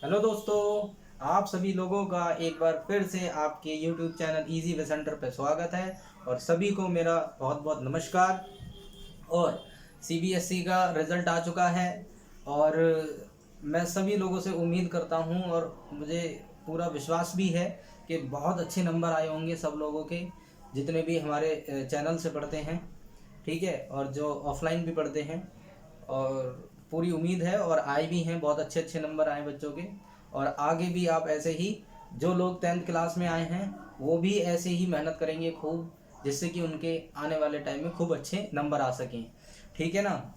Hello दोस्तों, आप सभी लोगों का एक बार फिर से आपके YouTube channel easy way centre पर स्वागत है। और सभी को मेरा बहुत बहुत नमस्कार। और CBSE का रिज़ल्ट आ चुका है और मैं सभी लोगों से उम्मीद करता हूं और मुझे पूरा विश्वास भी है कि बहुत अच्छे नंबर आए होंगे सब लोगों के, जितने भी हमारे चैनल से पढ़ते हैं। ठीक है, और जो ऑफलाइन भी पढ़ते हैं। और पूरी उम्मीद है और आए भी हैं, बहुत अच्छे अच्छे नंबर आए बच्चों के। और आगे भी आप ऐसे ही, जो लोग 10th क्लास में आए हैं वो भी ऐसे ही मेहनत करेंगे खूब, जिससे कि उनके आने वाले टाइम में खूब अच्छे नंबर आ सकें। ठीक है ना।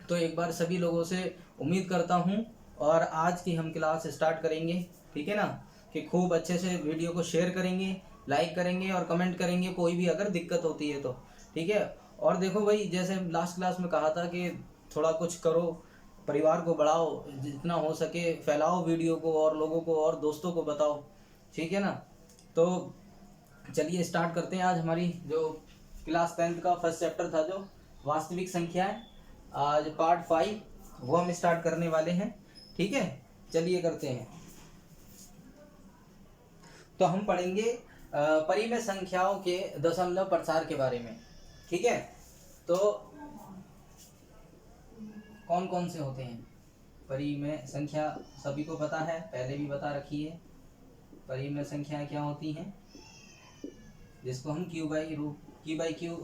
तो एक बार सभी लोगों से उम्मीद करता हूँ और आज की हम क्लास स्टार्ट करेंगे। ठीक है ना, कि खूब अच्छे से वीडियो को शेयर करेंगे, लाइक करेंगे और कमेंट करेंगे कोई भी अगर दिक्कत होती है तो। ठीक है। और देखो भाई, जैसे लास्ट क्लास में कहा था कि थोड़ा कुछ करो, परिवार को बढ़ाओ, जितना हो सके फैलाओ वीडियो को और लोगों को और दोस्तों को बताओ। ठीक है ना। तो चलिए स्टार्ट करते हैं। आज हमारी जो क्लास 10th का फर्स्ट चैप्टर था, जो वास्तविक संख्याएं, आज पार्ट 5 वो हम स्टार्ट करने वाले हैं। ठीक है, चलिए करते हैं। तो हम पढ़ेंगे परिमेय संख्याओं के दशमलव प्रसार के बारे में। ठीक है। तो कौन कौन से होते हैं परिमेय संख्या, सभी को पता है, पहले भी बता रखी है। परिमेय संख्याएं क्या होती हैं, जिसको हम क्यू बाई क्यू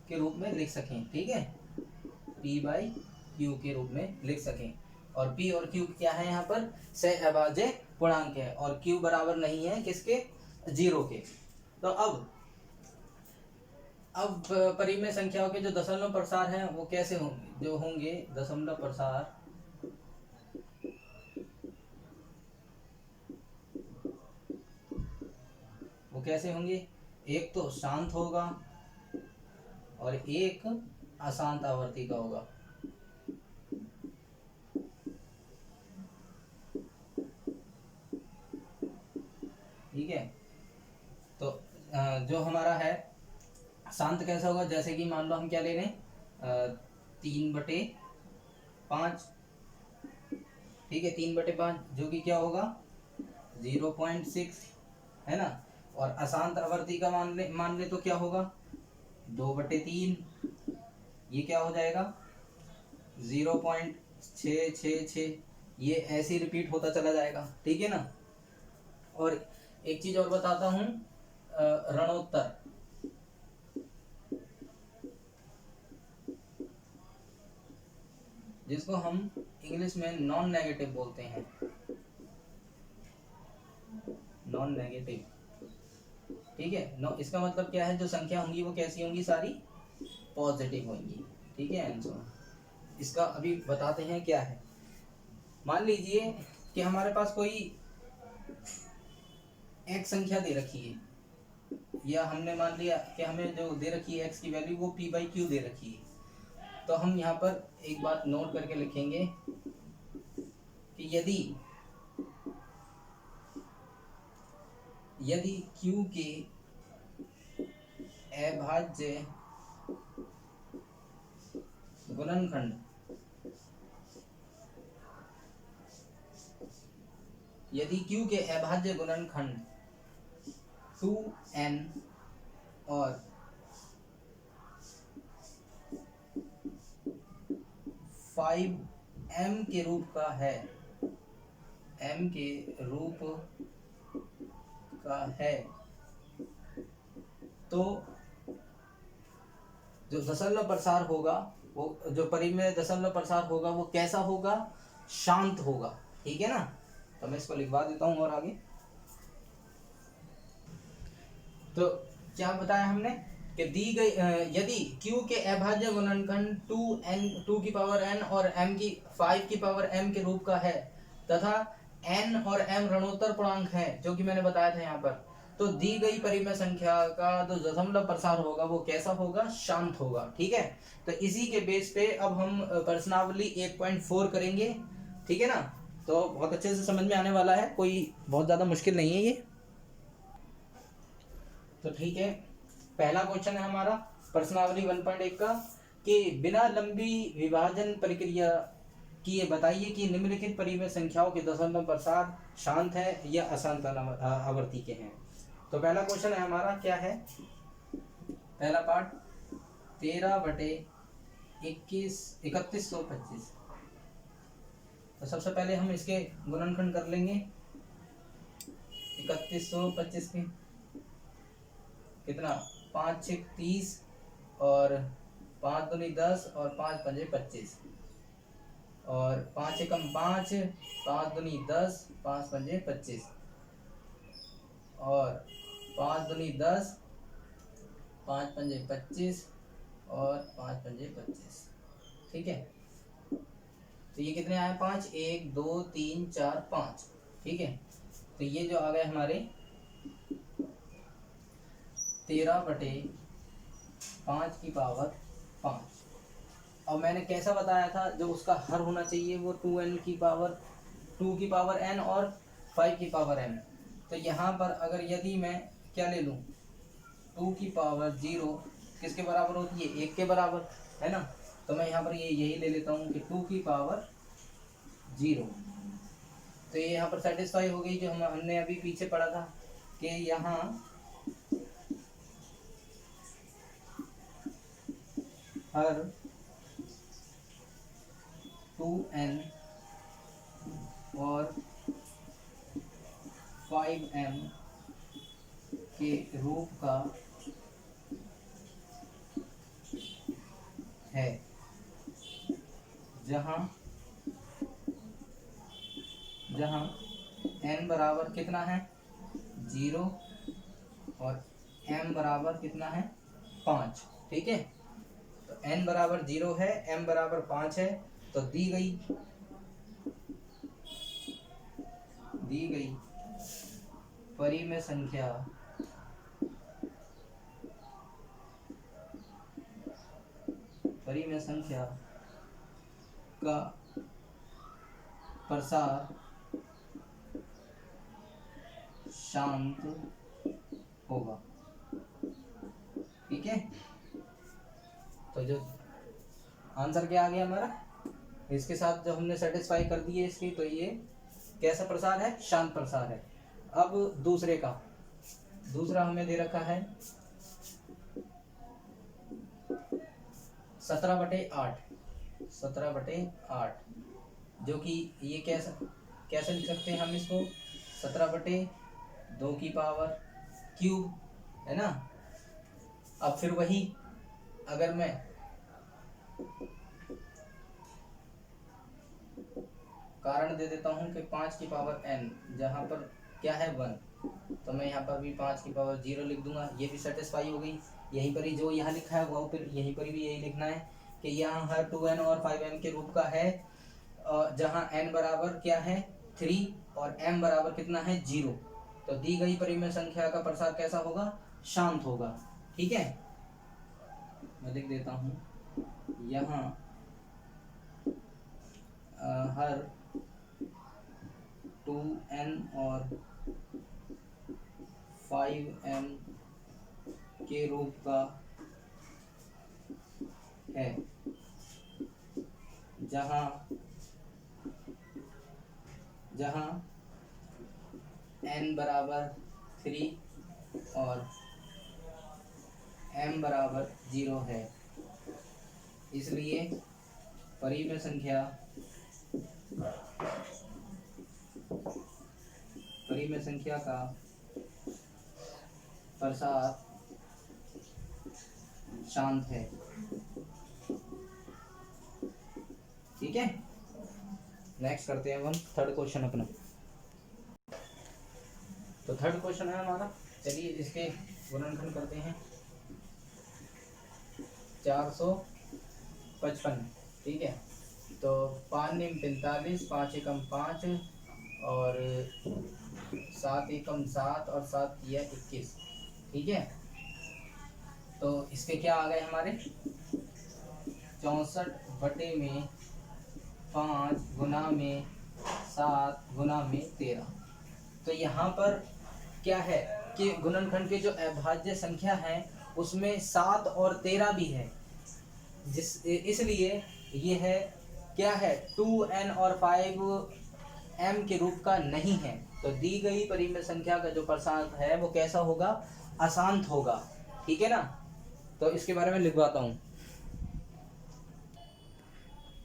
के रूप में लिख सकें। ठीक है, पी बाई क्यू के रूप में लिख सकें। और पी और क्यू क्या है, यहाँ पर सहअभाज्य पूर्णांक है और क्यू बराबर नहीं है किसके, 0 के। तो अब परिमेय संख्याओं के जो दशमलव प्रसार हैं वो कैसे होंगे, जो होंगे दशमलव प्रसार वो कैसे होंगे। एक तो शांत होगा और एक अशांत आवर्ती का होगा। ठीक है। तो जो हमारा है शांत कैसा होगा, जैसे कि मान लो हम क्या ले रहे हैं, 3/5। ठीक है, 3/5 जो कि क्या होगा, 0.6, है ना। और अशांत आवर्ती का मान ले तो क्या होगा, 2/3। ये क्या हो जाएगा, 0.666। ये ऐसे ही रिपीट होता चला जाएगा। ठीक है ना। और एक चीज और बताता हूँ, रणोत्तर, जिसको हम इंग्लिश में नॉन नेगेटिव बोलते हैं। Non negative. ठीक है। इसका मतलब क्या है, जो संख्या होंगी वो कैसी होंगी, सारी पॉजिटिव होंगी। ठीक है आंसर। इसका अभी बताते हैं क्या है। मान लीजिए कि हमारे पास कोई एक संख्या दे रखी है, या हमने मान लिया कि हमें जो दे रखी है एक्स की वैल्यू वो पी बाई क्यू दे रखी है। तो हम यहाँ पर एक बात नोट करके लिखेंगे कि यदि क्यू के अभाज्य गुणनखंड गुणनखंड 2n और 5m के रूप का है, m के रूप का है, तो जो दशमलव प्रसार होगा, वो जो परिमेय दशमलव प्रसार होगा वो कैसा होगा, शांत होगा। ठीक है ना। तो मैं इसको लिखवा देता हूं और आगे। तो क्या बताया हमने कि दी गई यदि q के अभाज्य गुणनखंड 2 की पावर n और m की 5 की पावर m के रूप का है, तथा n और m ऋणोत्तर पूर्णांक है, जो कि मैंने बताया था यहाँ पर, तो दी गई परिमेय संख्या का जो दशमलव प्रसार होगा वो कैसा होगा, शांत होगा। ठीक है। तो इसी के बेस पे अब हम प्रश्नावली 1.4 करेंगे। ठीक है ना। तो बहुत अच्छे से समझ में आने वाला है, कोई बहुत ज्यादा मुश्किल नहीं है ये। तो ठीक है, पहला क्वेश्चन है हमारा प्रश्नावली 1.1 का, कि बिना लंबी विभाजन प्रक्रिया कि ये बताइए कि निम्नलिखित परिमेय संख्याओं के दशमलव प्रसार शांत है या अशांत आवर्ती के हैं। तो पहला क्वेश्चन है हमारा, क्या है पहला पार्ट, 13/31/3125। तो सबसे पहले हम इसके गुणनखंड कर लेंगे। 3125 के कितना, 5 6 30 और 5 दूनी 10 और 5 पंजे 25 और 5 एकम 5, 5 दूनी 10, 5 पंजे 25 और 5 दूनी 10, 5 पंजे 25 और 5 पंजे 25। ठीक है, तो ये कितने आए, 5, 1 2 3 4 5। ठीक है, तो ये जो आ गए हमारे 13/5 और मैंने कैसा बताया था, जो उसका हर होना चाहिए वो 2n की पावर 2 की पावर n और 5 की पावर n। तो यहाँ पर अगर यदि मैं क्या ले लूँ, 2 की पावर 0 किसके बराबर होती है, 1 के बराबर है ना। तो मैं यहाँ पर ये यही ले लेता हूँ कि 2 की पावर 0। तो ये यहाँ पर सेटिस्फाई हो गई, जो हमने अभी पीछे पढ़ा था कि यहाँ हर 2n और 5m के रूप का है, जहाँ n बराबर कितना है 0 और m बराबर कितना है 5। ठीक है, तो n बराबर 0 है, m बराबर 5 है। तो दी गई परिमेय संख्या का प्रसार शांत होगा। ठीक है, तो जो आंसर क्या आ गया हमारा, इसके साथ जो हमने सेटिस्फाई कर दिए इसकी, तो ये कैसा प्रसार है, शांत प्रसार है। अब दूसरा हमें दे रखा है 17/8, जो कि ये कैसे लिख सकते हैं हम इसको, 17/2 की पावर क्यूब है ना। अब फिर वही अगर मैं कारण दे देता हूँ कि 5 की पावर n, जहाँ पर क्या है 1, तो मैं यहाँ पर भी 5 की पावर 0 लिख दूंगा। ये भी सेटिस्फाई हो गई। यहीं पर ही जो यहाँ लिखा है वो फिर यहीं पर भी यही लिखना है कि यहाँ हर 2n और 5m के रूप का है, जहाँ n बराबर क्या है 3 और m बराबर कितना है 0। तो दी गई परिमेय संख्या का प्रसार कैसा होगा, शांत होगा। ठीक है, मैं लिख देता हूँ यहाँ हर 2n और 5m के रूप का है, जहाँ n बराबर 3 और m बराबर 0 है। इसलिए परिमेय संख्या का प्रसार शांत है। ठीक है, नेक्स्ट करते हैं हम थर्ड क्वेश्चन अपना। तो थर्ड क्वेश्चन है हमारा, चलिए इसके गुणनखंड करते हैं। 455। ठीक है, तो 5 निम 45, 5 एकम 5 और 7 एकम 7 और 7 किया 21। ठीक है, तो इसके क्या आ गए हमारे 64/5 गुना में 7 गुना में 13। तो यहाँ पर क्या है कि गुणनखंड के जो अभाज्य संख्या है उसमें 7 और 13 भी है, इसलिए ये है क्या है, 2n और 5m के रूप का नहीं है, तो दी गई परिमेय संख्या का जो प्रसाद है वो कैसा होगा, अशांत होगा। ठीक है ना, तो इसके बारे में लिखवाता हूँ।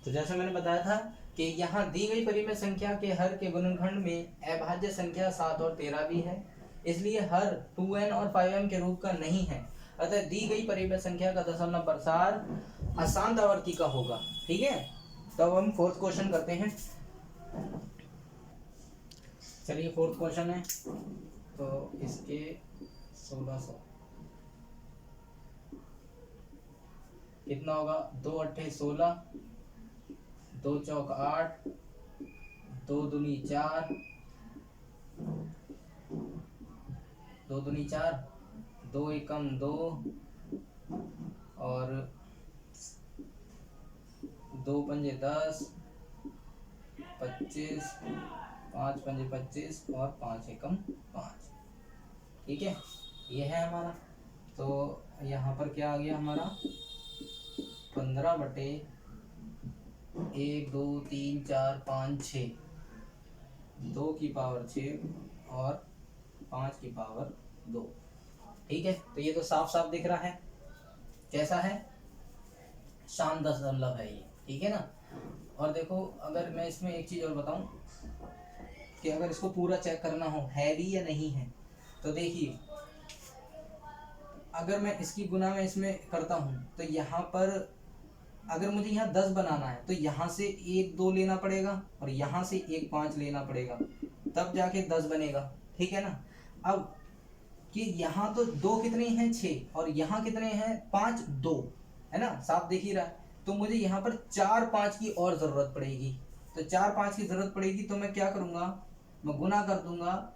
तो जैसे मैंने बताया था कि यहाँ दी गई परिमेय संख्या के हर के गुणनखंड में अभाज्य संख्या 7 और 13 भी है, इसलिए हर 2n और 5m के रूप का नहीं है, अतः दी गई परिमेय संख्या का दशमलव प्रसार अशांत आवर्ती का होगा। ठीक है, तो अब हम फोर्थ क्वेश्चन करते हैं। चलिए फोर्थ क्वेश्चन है, तो इसके 1600 कितना होगा, 2 अट्ठे 16, 2 चौक 8, 2 दूनी 4, 2 दूनी 4, 2 एकम 2 और 2 पंजे 10, 25, 5 पंजे 25 और 5 एकम 5। ठीक है, ये है हमारा। तो यहाँ पर क्या आ गया हमारा, 15 बटे 1 2 3 4 5 6, 2 की पावर 6 और 5 की पावर 2। ठीक है, तो ये तो साफ साफ दिख रहा है कैसा है, शांत दशमलव है ये। ठीक है ना, और देखो अगर मैं इसमें एक चीज और बताऊं कि अगर इसको पूरा चेक करना हो है भी या नहीं है, तो देखिए अगर मैं इसकी गुना में इसमें करता हूं तो यहाँ पर अगर मुझे यहाँ 10 बनाना है तो यहाँ से 1 2 लेना पड़ेगा और यहाँ से 1 5 लेना पड़ेगा, तब जाके 10 बनेगा। ठीक है ना, अब कि यहाँ तो 2 कितने हैं 6 और यहाँ कितने हैं 5 2, है ना, साफ दिख ही रहा है। तो मुझे यहाँ पर 4 5 की और जरूरत पड़ेगी, तो 4 5 की जरूरत पड़ेगी तो मैं क्या करूँगा, मैं गुना कर दूंगा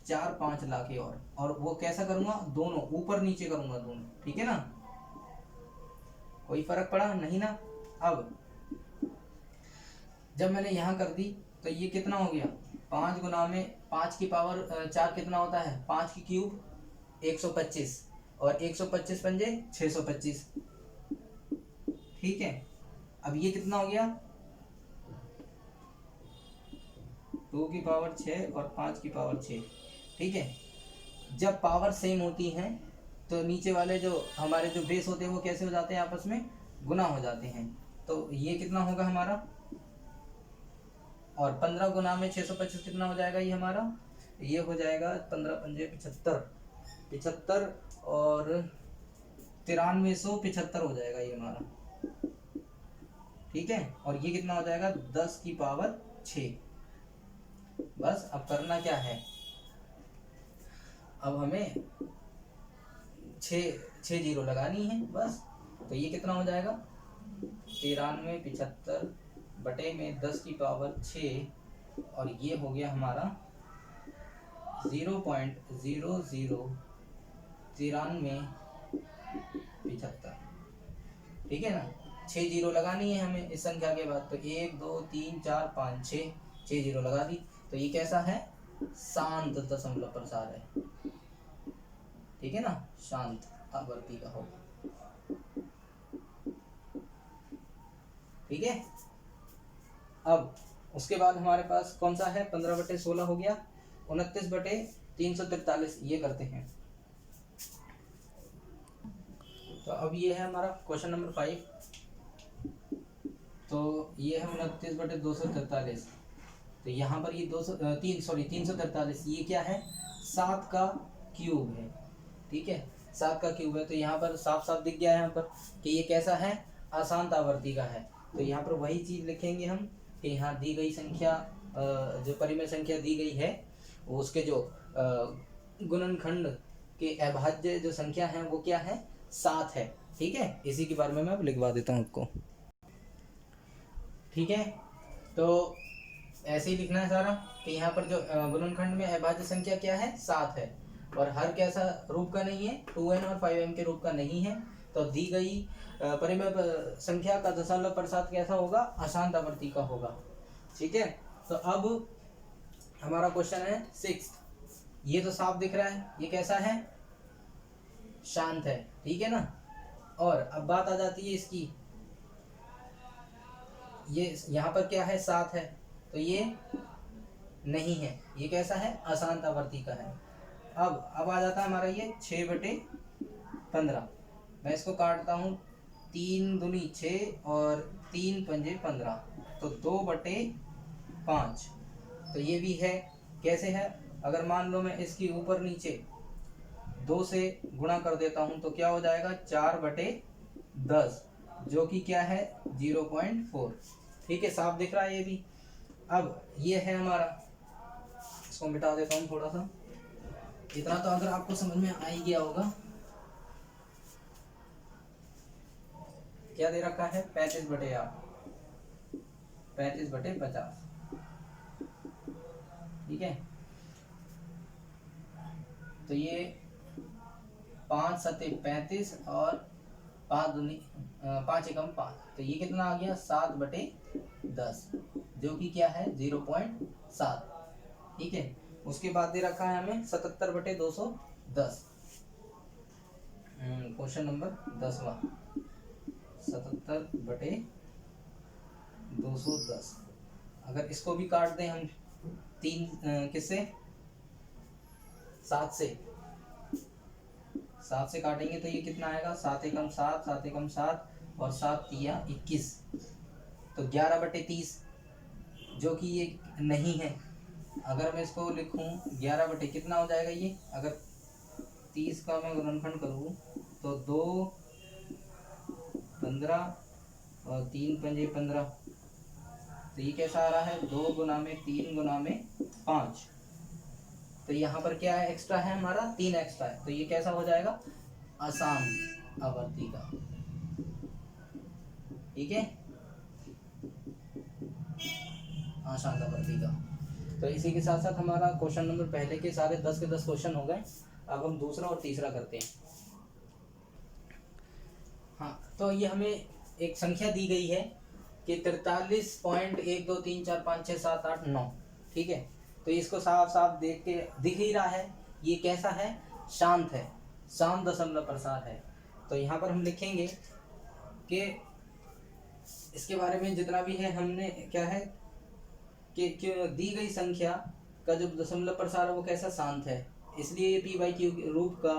4 5 ला के, और वो कैसा करूँगा, दोनों ऊपर नीचे करूँगा दोनों। ठीक है ना, कोई फर्क पड़ा नहीं ना। अब जब मैंने यहाँ कर दी तो ये कितना हो गया, 5 गुना में 5 की पावर 4 कितना होता है, 5 की क्यूब 125 और 125 पंजे 625। ठीक है, अब ये कितना हो गया, 2 की पावर 6 और 5 की पावर 6। ठीक है, जब पावर सेम होती हैं तो नीचे वाले जो हमारे जो बेस होते हैं वो कैसे हो जाते हैं, आपस में गुना हो जाते हैं। तो ये कितना होगा हमारा, और 15 गुना में 625 कितना हो जाएगा, ये हमारा ये हो जाएगा 15 पंजे 75 और 9375 हो जाएगा ये हमारा। ठीक है, और ये कितना हो जाएगा 10 की पावर 6। बस अब करना क्या है, अब हमें 6 जीरो लगानी है बस। तो ये कितना हो जाएगा, 9375 बटे में 10 की पावर 6 और ये हो गया हमारा 0.009375। ठीक है ना, 6 जीरो लगानी है हमें इस संख्या के बाद, तो 1 2 3 4 5 6 जीरो लगा दी। तो ये कैसा है, शांत दशमलव प्रसार है। ठीक है ना, शांत आवर्ती का होगा। ठीक है, अब उसके बाद हमारे पास कौन सा है, 15 बटे 16 हो गया, 29 बटे 343 ये करते हैं। तो अब ये है हमारा क्वेश्चन नंबर 5। तो ये है 29 बटे 243, तो यहाँ पर ये 343, ये क्या है, 7 का क्यूब है। ठीक है, 7 का क्यूब है, तो यहाँ पर साफ साफ दिख गया है यहाँ पर कि ये कैसा है, अशांत आवर्ती का है। तो यहाँ पर वही चीज लिखेंगे हम कि यहाँ दी गई संख्या जो परिमेय संख्या दी गई है वो उसके जो गुणनखंड के अभाज्य जो संख्या है वो क्या है, 7 है। ठीक है, इसी के बारे में मैं अब लिखवा देता हूँ आपको। ठीक है, तो ऐसे ही लिखना है सारा कि यहाँ पर जो गुणनखंड में अभाज्य संख्या क्या है, 7 है, और हर कैसा रूप का नहीं है, 2n और 5m के रूप का नहीं है। तो दी गई परिमेय संख्या का दशमलव प्रसाद कैसा होगा, अशांत आवर्ती का होगा। ठीक है, तो अब हमारा क्वेश्चन है 6। ये तो साफ दिख रहा है, ये कैसा है, शांत है। ठीक है ना, और अब बात आ जाती है इसकी ये यहाँ पर क्या है 7 है, तो ये नहीं है, ये कैसा है अशांत आवर्ती का है। अब आ जाता है हमारा ये 6/15। मैं इसको काटता हूँ, 3 दूनी 6 और 3 पंजे 15, तो 2/5। तो ये भी है, कैसे है, अगर मान लो मैं इसकी ऊपर नीचे 2 से गुणा कर देता हूँ तो क्या हो जाएगा 4/10, जो कि क्या है 0.4। ठीक है, साफ दिख रहा है ये भी। अब ये है हमारा, इसको मिटा देता हूँ थोड़ा सा, इतना तो अगर आपको समझ में आ ही गया होगा। क्या दे रखा है 35/8, 35/50। ठीक है, तो ये 5 सते 35 और 5 एकम 5, तो ये कितना आ गया 7/10, जो कि क्या है 0.7। ठीक है, उसके बाद दे रखा है हमें 77/210। क्वेश्चन नंबर 10वां, 77/210। अगर इसको भी काट दें हम 3 किससे 7 से काटेंगे तो ये कितना आएगा 7 एकम 7, 7 एकम 7 और 7 तिया 21, तो 11/30, जो कि ये नहीं है। अगर मैं इसको लिखूं 11 कितना हो जाएगा ये, अगर 30 का मैं गुणनखंड करूं तो 2 15 और 3 पंजे 15, तो ये कैसा आ रहा है 2 गुना में 3 गुना में 5। तो यहाँ पर क्या है एक्स्ट्रा है हमारा 3 एक्स्ट्रा है, तो ये कैसा हो जाएगा अशांत आवर्ती का। ठीक है, अशांत आवर्ती का। तो इसी के साथ साथ हमारा क्वेश्चन नंबर पहले के सारे 10 के 10 क्वेश्चन हो गए। अब हम दूसरा और तीसरा करते हैं। हाँ, तो ये हमें एक संख्या दी गई है कि 43.123456789। ठीक है, तो इसको साफ साफ देख के दिख ही रहा है ये कैसा है शांत है, शांत दशमलव प्रसार है। तो यहाँ पर हम लिखेंगे कि इसके बारे में जितना भी है हमने क्या है कि दी गई संख्या का जो दशमलव प्रसार है वो कैसा शांत है, इसलिए ये p/q रूप का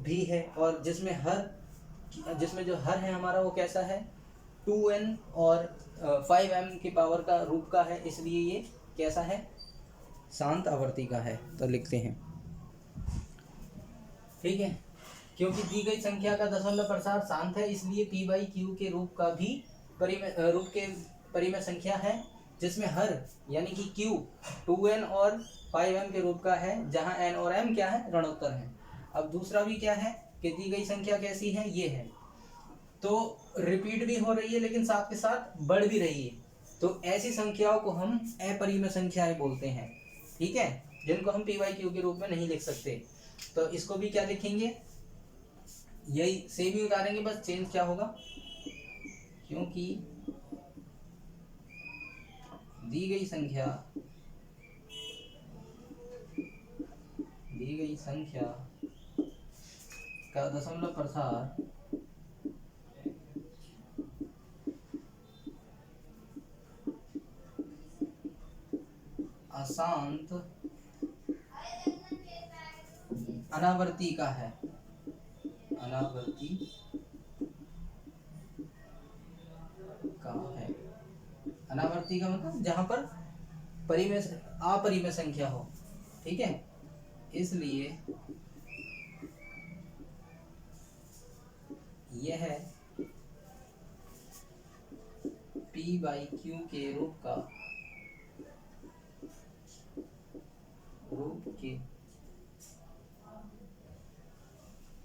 भी है, और जिसमें जो हर है हमारा वो कैसा है 2n और 5m की पावर का रूप का है, इसलिए ये कैसा है शांत आवर्ती का है। तो लिखते हैं, ठीक है, क्योंकि दी गई संख्या का दशमलव प्रसार शांत है इसलिए p/q के रूप का भी परिमेय संख्या है, जिसमें हर यानी कि q 2n और 5m के रूप का है, जहां n और m क्या है ऋणोत्तर है। अब दूसरा भी क्या है कि दी गई संख्या कैसी है ये है, तो रिपीट भी हो रही है लेकिन साथ के साथ बढ़ भी रही है, तो ऐसी संख्याओं को हम अपरिमेय संख्याएं बोलते हैं। ठीक है, जिनको हम p/q के रूप में नहीं लिख सकते। तो इसको भी क्या लिखेंगे, यही सेम ही उतारेंगे, बस चेंज क्या होगा, क्योंकि दी गई संख्या का दशमलव प्रसार अशांत अनावर्ती का है, अनावर्ती का मतलब जहां पर अपरिमेय संख्या हो। ठीक है, इसलिए यह p/q के रूप के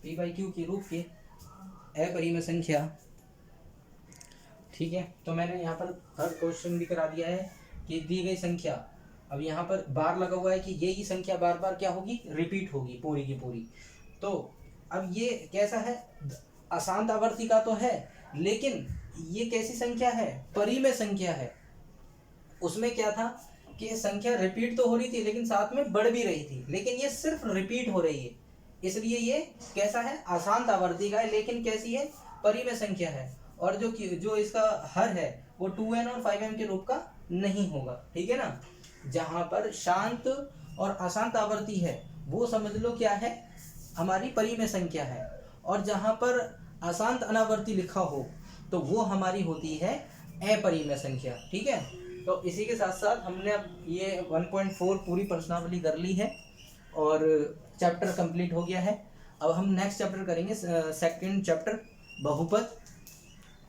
p/q के रूप के अपरिमेय संख्या। ठीक है, तो मैंने यहाँ पर हर क्वेश्चन भी करा दिया है कि दी गई संख्या, अब यहाँ पर बार लगा हुआ है कि यही संख्या बार बार क्या होगी रिपीट होगी पूरी की पूरी। तो अब ये कैसा है अशांत आवर्ती का तो है, लेकिन ये कैसी संख्या है परिमेय संख्या है। उसमें क्या था कि संख्या रिपीट तो हो रही थी लेकिन साथ में बढ़ भी रही थी, लेकिन ये सिर्फ रिपीट हो रही है, इसलिए ये कैसा है अशांत आवर्ती का है, लेकिन कैसी है परिमेय संख्या है। और जो इसका हर है वो 2n और 5m के रूप का नहीं होगा, ठीक है ना। जहां पर शांत और अशांत आवर्ती है वो समझ लो क्या है, हमारी परिमेय संख्या है, और जहां पर अशांत अनावर्ती लिखा हो तो वो हमारी होती है अपरिमेय संख्या, ठीक है। तो इसी के साथ साथ हमने अब ये 1.4 पूरी प्रश्नावली कर ली है और चैप्टर कंप्लीट हो गया है। अब हम नेक्स्ट चैप्टर करेंगे, सेकंड चैप्टर बहुपद,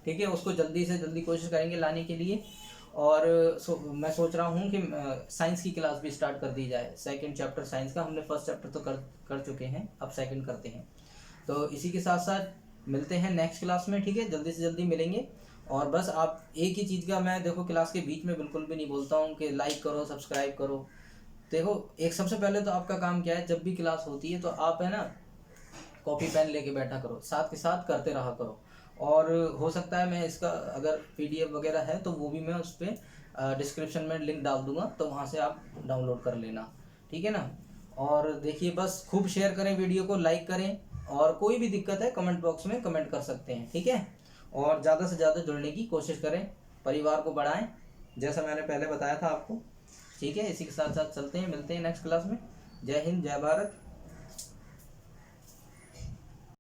ठीक है। उसको जल्दी से जल्दी कोशिश करेंगे लाने के लिए। और मैं सोच रहा हूँ कि साइंस की क्लास भी स्टार्ट कर दी जाए। सेकंड चैप्टर साइंस का हमने फर्स्ट चैप्टर तो कर चुके हैं, अब सेकंड करते हैं। तो इसी के साथ साथ मिलते हैं नेक्स्ट क्लास में, ठीक है, जल्दी से जल्दी मिलेंगे। और बस आप एक ही चीज़ का, मैं देखो क्लास के बीच में बिल्कुल भी नहीं बोलता हूँ कि लाइक करो सब्सक्राइब करो। देखो एक सबसे पहले तो आपका काम क्या है, जब भी क्लास होती है तो आप है ना कॉपी पेन लेके बैठा करो, साथ के साथ करते रहा करो। और हो सकता है मैं इसका अगर पीडीएफ वगैरह है तो वो भी मैं उस पर डिस्क्रिप्शन में लिंक डाल दूंगा, तो वहाँ से आप डाउनलोड कर लेना, ठीक है ना। और देखिए बस खूब शेयर करें वीडियो को, लाइक करें, और कोई भी दिक्कत है कमेंट बॉक्स में कमेंट कर सकते हैं, ठीक है। और ज़्यादा से ज़्यादा जुड़ने की कोशिश करें, परिवार को बढ़ाएं जैसा मैंने पहले बताया था आपको, ठीक है। इसी के साथ साथ चलते हैं, मिलते हैं नेक्स्ट क्लास में। जय हिंद, जय भारत।